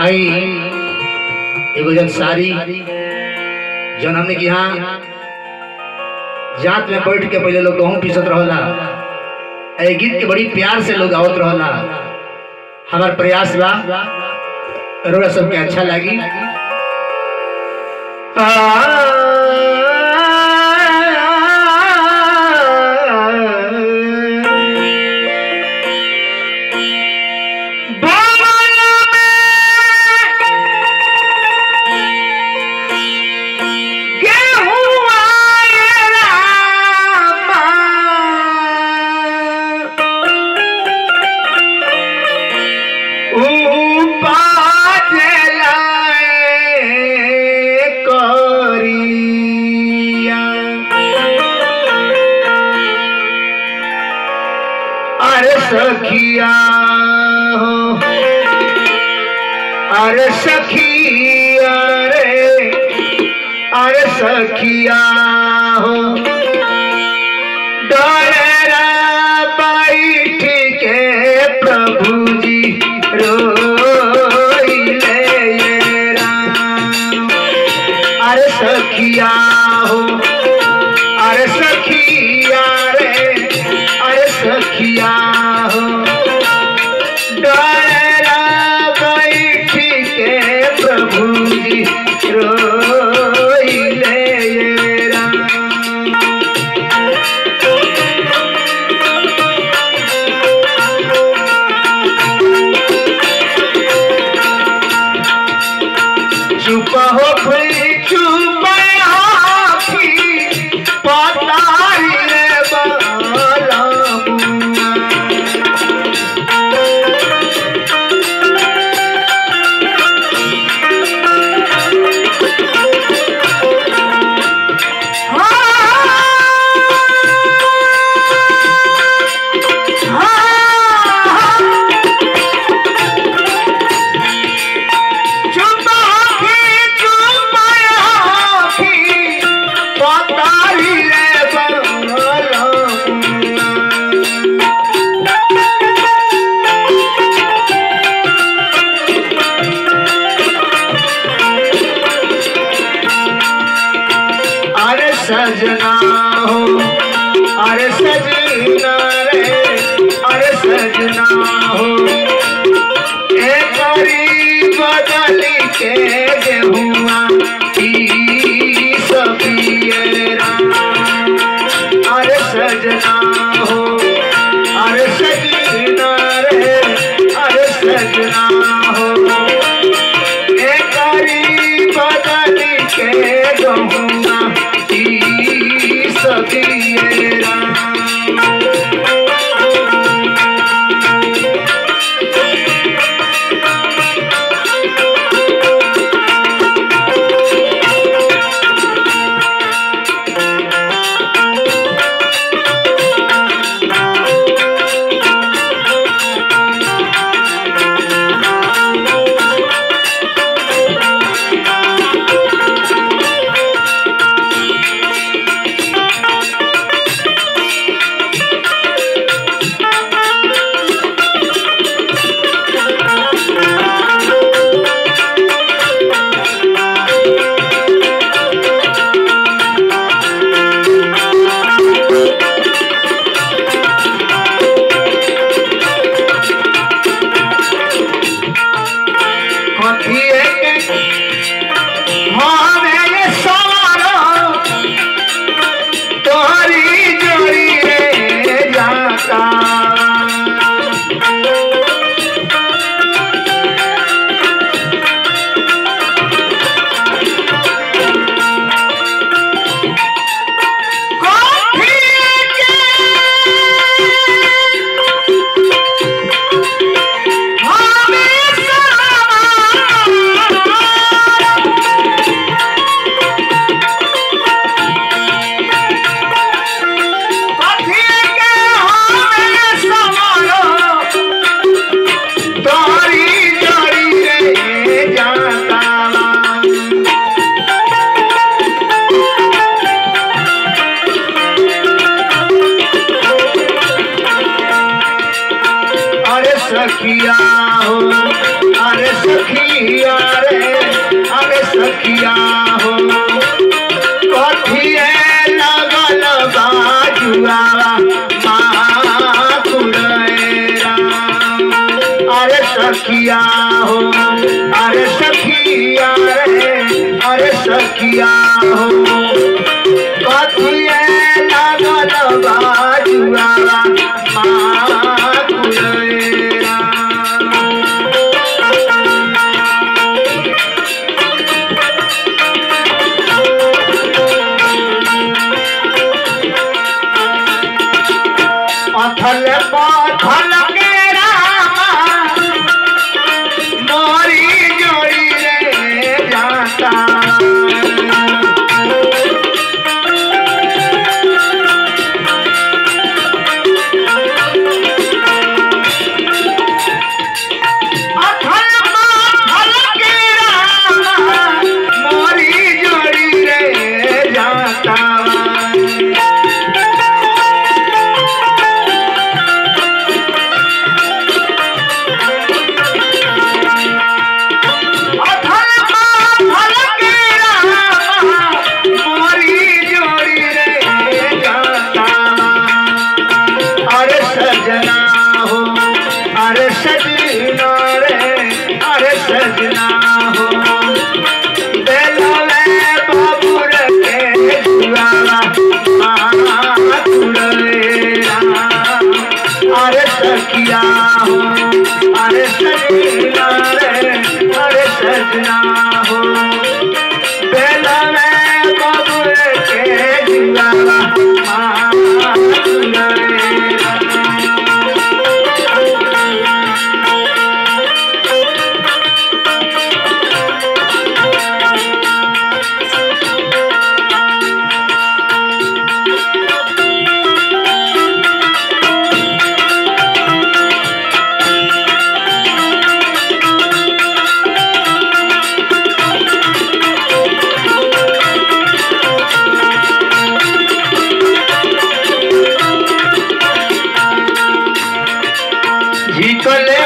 आई एगो जन सारी जन हमने की यहाँ जात में बैठ के पहले लोग गहूँ पीसत रहला। ए गीत के बड़ी प्यार से लोग गावत रहला। हमार प्रयास बा रोड़ा सबके अच्छा लगी। सखिया हो अरे सखिया रे अरे सखिया हो डरेरा बैठ के प्रभु जी रोइले राम। अरे सखिया हो अरे सखिया रे अरे सखिया हो डरेरा बैठ के प्रभु जी रोइले राम। चुप हो खुली चुप आँखी पतारी रे बाला सजना हो अरे सजना रे अरे सजना हो एक बदल के गेहुआ सफियरा। अरे सजना हो अरे सजना रे अरे सजना हो एक बदल के गेहुआ सफियरा। हो, अरे सखिया रे, अरे सखिया हो, कथिए लगल बाजुआवा माकुड़ेरा। अरे सखिया हो, अरे सखिया रे, अरे सखिया हो, कथिए लगल बाजुआवा माकुड़ेरा। अथल पथल के रामा मोरी जोड़ी रे जाता। अथल पथल के रामा मोरी जोड़ी रे जाता। अरे सजना रे, अरे सजना हो, बेलवे बाबूर के जुआवा माकुड़ेरा। अरे सखिया हो, अरे सजना रे, अरे सजना हो, बेलवे बाबूर के जुआवा माकुड़ेरा। झिकले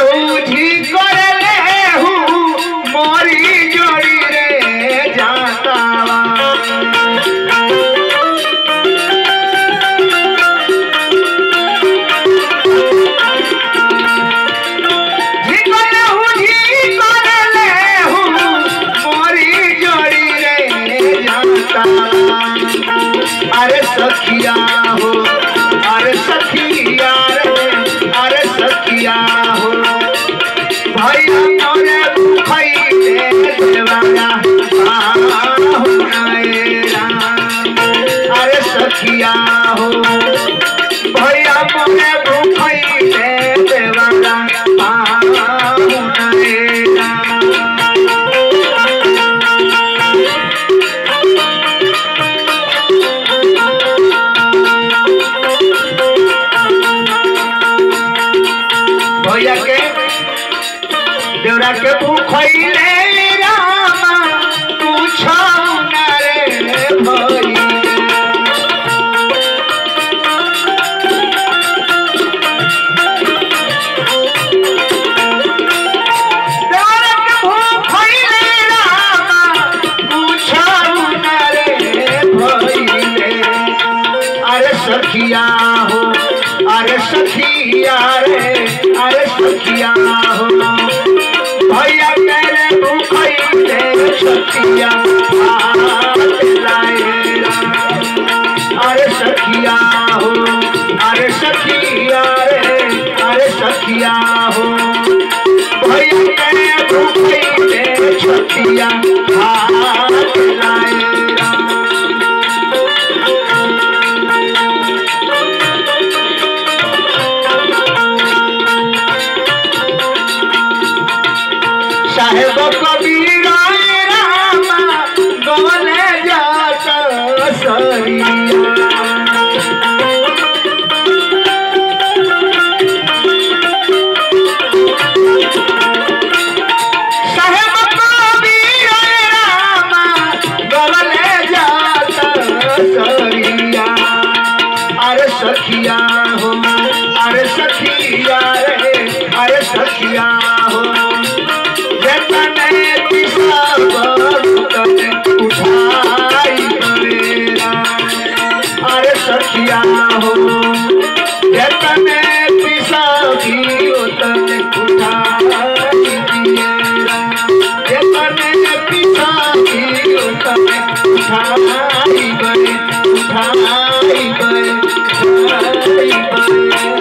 हूँ मोरी जोड़ी रे जाता। झिकले हूँ मोरी जोड़ी रे जाता। अरे सखिया हो, अरे सखिया रे, अरे सखिया हो, भैया मोरे भूखैले देवारा बाहुनाएरा। अरे सखिया हो, भैया मोरे भूखैले देवारा बाहुनाएरा। भैया के देवरा के भूखैले रामा तू छौना रे भई। देवरा के भूखैले रामा तू छौना रे भईले। अरे सखिया हो, अरे सखिया रे, अरे सखिया हो, भैया तेरे भूखैले सखिया हाथ लाएरा। अरे सखिया हो, अरे सखिया रे, अरे सखिया हो, भैया तेरे भूखैले सखिया हाथ लाएरा। साहेब कबीर रामा गवले जात सरिया। साहेब कबीर रामा गवले जात सरिया। अरे सखिया हो, अरे सखिया रे, अरे सखिया उतने उठाई दिएरा जतने पिसाई उतने उठाई बड़े उठाई बड़े उठाई बड़े